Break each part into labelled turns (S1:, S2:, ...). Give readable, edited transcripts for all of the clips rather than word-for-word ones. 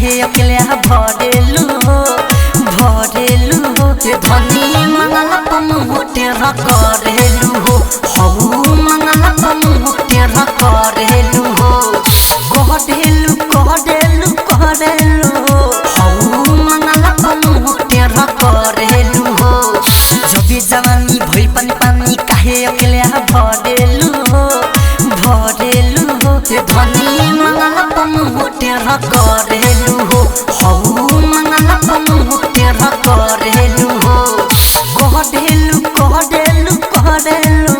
S1: काहे अकेले भरेलू हो धनी मंगल पमुटे करेलू हो हऊ मंगल पमुटे करेलू हो करेलू हऊ मंगल पमुटे करेलू हो जब जवानी भइल पानी पानी काहे अकेले भरेलू हो धनी मंगल पमुटे करेलू हो हऊ मंगल पमुटे करेलू हो करेलू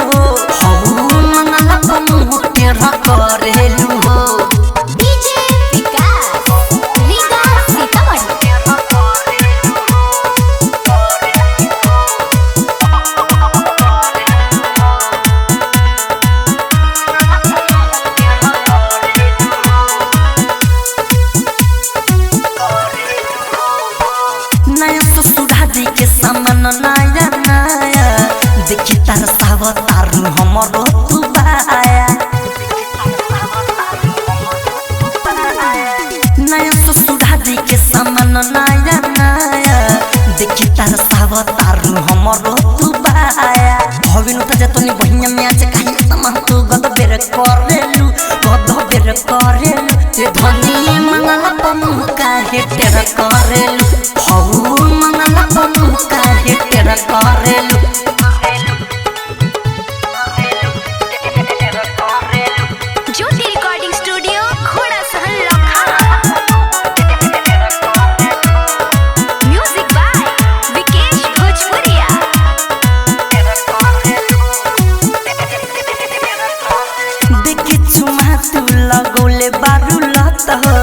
S1: हऊ मंगल पमुटे करेलू हो
S2: डीजे विकास रीगा सीतामढ़ी।
S1: नया ससुरा जी के सामान नया नया देखी तार साव तारू हमरो तू बाया नया ससुरा जी के सामान नया नया देखी तार साव तारू हमरो तू बाया भविनु त जतनी बहिया में आज काहे समा तू गद बेर करेलू ते धनी मंगल पमु काहे तेर करेलू हऊ मंगल पमु काहे तेर करेलू
S2: ज्योति रिकॉर्डिंग स्टूडियो घोड़ा सहन लखा। म्यूजिक बाय विकेश भोजपुरिया।
S1: देखी छुमा तू लगौले बारू लत हो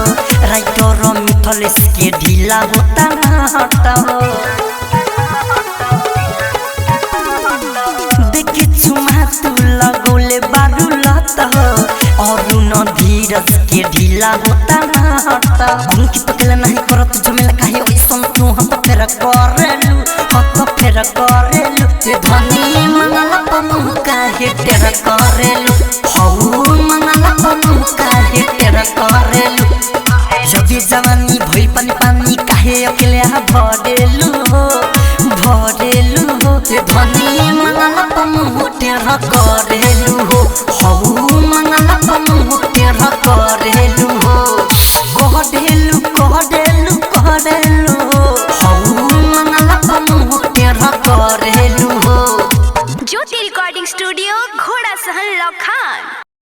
S1: राइटर मिथलेश के ढीला होता ना हट हो देखी छुमा तू लगौले बारू लत हो अरुण धीरज के ढीला होता ना हट अंकित पटेल नहीं करत झमेला काहे ओइसन तू हत फेर करेलू ते धनी मंगल पमु काहे तेर करेलू हऊ मंगल पमु काहे तेर करेलू जब जवानी भइल पानी पानी काहे अकेले भरेलू हो ते धनी मंगल पमुटे करेलू हो हऊ मंगल पमुटे करेलू हो करेलू हऊ मंगल पमुटे करेलू हो
S2: ज्योति रिकॉर्डिंग स्टूडियो घोड़ा सहन लखान।